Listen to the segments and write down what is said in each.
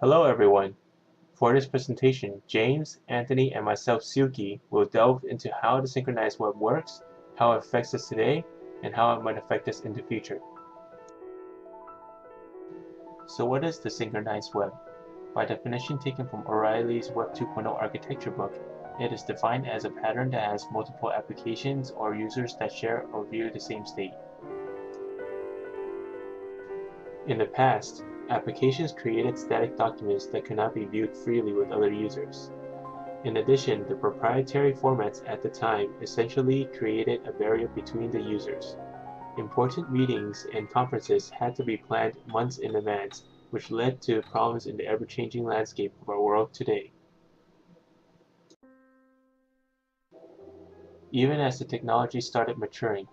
Hello everyone! For this presentation, James, Anthony, and myself, Siuki, will delve into how the synchronized web works, how it affects us today, and how it might affect us in the future. So what is the synchronized web? By definition taken from O'Reilly's Web 2.0 architecture book, it is defined as a pattern that has multiple applications or users that share or view the same state. In the past, applications created static documents that could not be viewed freely with other users. In addition, the proprietary formats at the time essentially created a barrier between the users. Important meetings and conferences had to be planned months in advance, which led to problems in the ever-changing landscape of our world today. Even as the technology started maturing,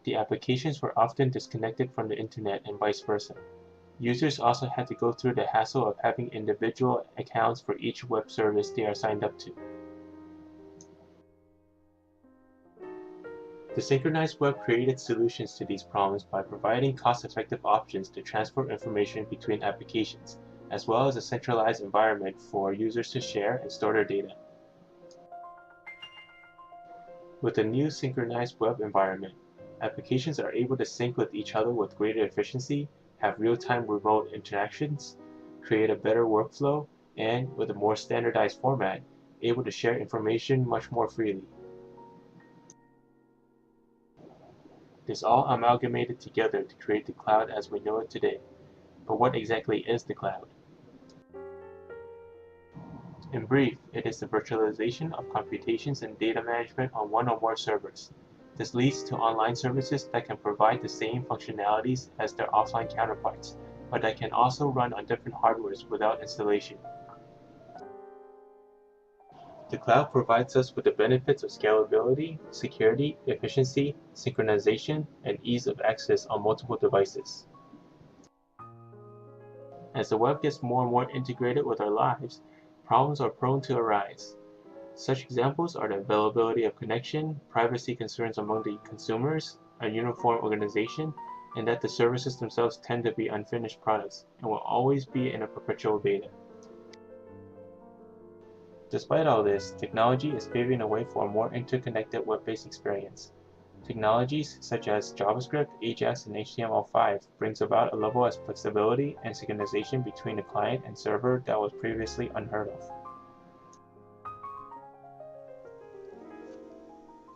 the applications were often disconnected from the internet and vice versa. Users also had to go through the hassle of having individual accounts for each web service they are signed up to. The synchronized web created solutions to these problems by providing cost-effective options to transfer information between applications, as well as a centralized environment for users to share and store their data. With the new synchronized web environment, applications are able to sync with each other with greater efficiency, have real-time remote interactions, create a better workflow, and, with a more standardized format, able to share information much more freely. This all amalgamated together to create the cloud as we know it today. But what exactly is the cloud? In brief, it is the virtualization of computations and data management on one or more servers. This leads to online services that can provide the same functionalities as their offline counterparts, but that can also run on different hardwares without installation. The cloud provides us with the benefits of scalability, security, efficiency, synchronization, and ease of access on multiple devices. As the web gets more and more integrated with our lives, problems are prone to arise. Such examples are the availability of connection, privacy concerns among the consumers, a uniform organization, and that the services themselves tend to be unfinished products and will always be in a perpetual beta. Despite all this, technology is paving the way for a more interconnected web-based experience. Technologies such as JavaScript, Ajax, and HTML5 brings about a level of flexibility and synchronization between the client and server that was previously unheard of.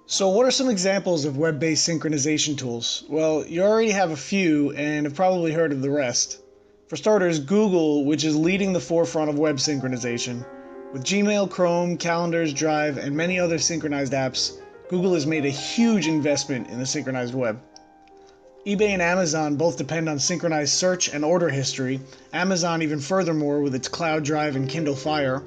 So what are some examples of web-based synchronization tools? Well, you already have a few and have probably heard of the rest. For starters, Google, which is leading the forefront of web synchronization. With Gmail, Chrome, Calendars, Drive, and many other synchronized apps, Google has made a huge investment in the synchronized web. eBay and Amazon both depend on synchronized search and order history, Amazon even furthermore with its Cloud Drive and Kindle Fire.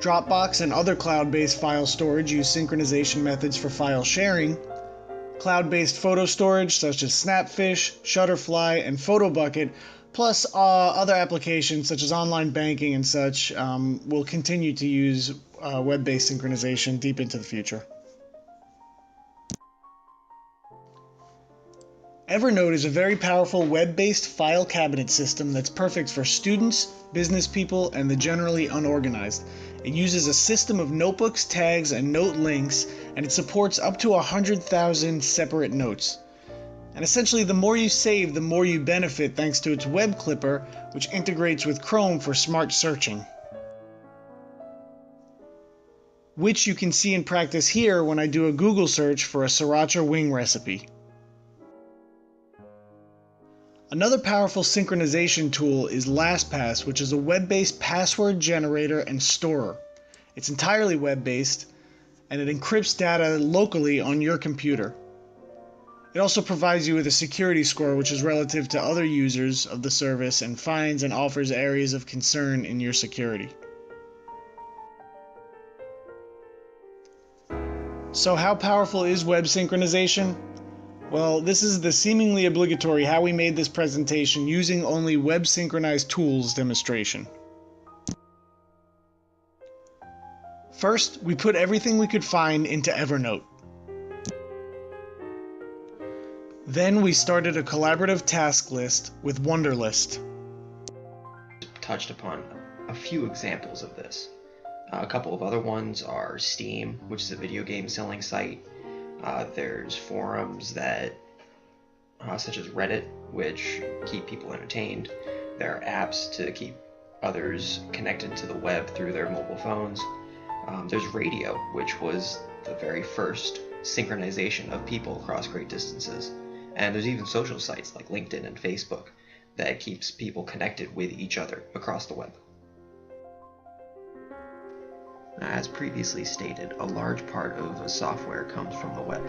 Dropbox and other cloud-based file storage use synchronization methods for file sharing. Cloud-based photo storage such as Snapfish, Shutterfly, and PhotoBucket, plus other applications such as online banking and such, will continue to use web-based synchronization deep into the future. Evernote is a very powerful web-based file cabinet system that's perfect for students, business people, and the generally unorganized. It uses a system of notebooks, tags, and note links, and it supports up to 100,000 separate notes. And essentially, the more you save, the more you benefit thanks to its web clipper, which integrates with Chrome for smart searching. Which you can see in practice here when I do a Google search for a sriracha wing recipe. Another powerful synchronization tool is LastPass, which is a web-based password generator and storer. It's entirely web-based, and it encrypts data locally on your computer. It also provides you with a security score, which is relative to other users of the service and finds and offers areas of concern in your security. So how powerful is web synchronization? Well, this is the seemingly obligatory how we made this presentation using only web synchronized tools demonstration. First, we put everything we could find into Evernote. Then we started a collaborative task list with Wunderlist. Touched upon. a few examples of this. A couple of other ones are Steam, which is a video game selling site. There's forums that, such as Reddit, which keep people entertained. There are apps to keep others connected to the web through their mobile phones. There's radio, which was the very first synchronization of people across great distances. And there's even social sites like LinkedIn and Facebook that keeps people connected with each other across the web. As previously stated, a large part of software comes from the web.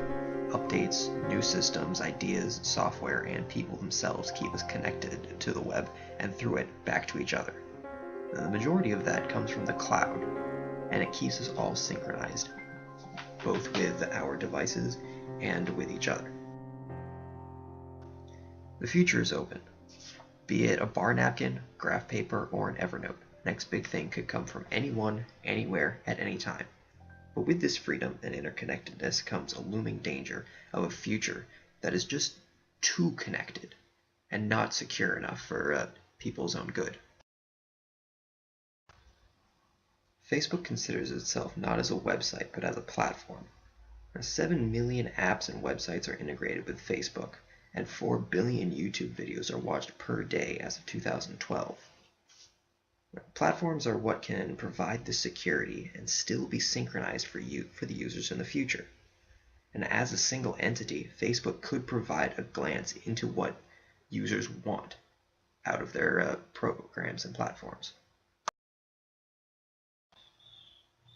Updates, new systems, ideas, software, and people themselves keep us connected to the web and through it back to each other. The majority of that comes from the cloud, and it keeps us all synchronized, both with our devices and with each other. The future is open. Be it a bar napkin, graph paper, or an Evernote, next big thing could come from anyone, anywhere, at any time. But with this freedom and interconnectedness comes a looming danger of a future that is just too connected and not secure enough for people's own good. Facebook considers itself not as a website, but as a platform. Now, 7 million apps and websites are integrated with Facebook, and 4 billion YouTube videos are watched per day as of 2012. Platforms are what can provide this security and still be synchronized for the users in the future. And as a single entity, Facebook could provide a glance into what users want out of their programs and platforms.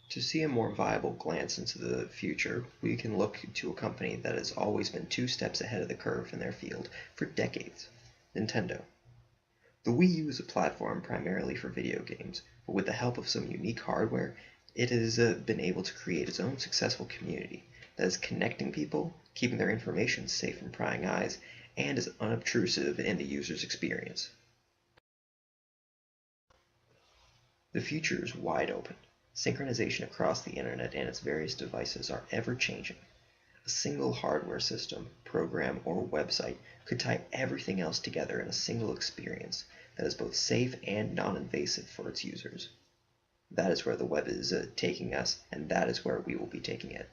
To see a more viable glance into the future, we can look to a company that has always been 2 steps ahead of the curve in their field for decades, Nintendo. The Wii U is a platform primarily for video games, but with the help of some unique hardware, it has been able to create its own successful community that is connecting people, keeping their information safe from prying eyes, and is unobtrusive in the user's experience. The future is wide open. Synchronization across the internet and its various devices are ever-changing. A single hardware system, program, or website could tie everything else together in a single experience that is both safe and non-invasive for its users. That is where the web is taking us, and that is where we will be taking it.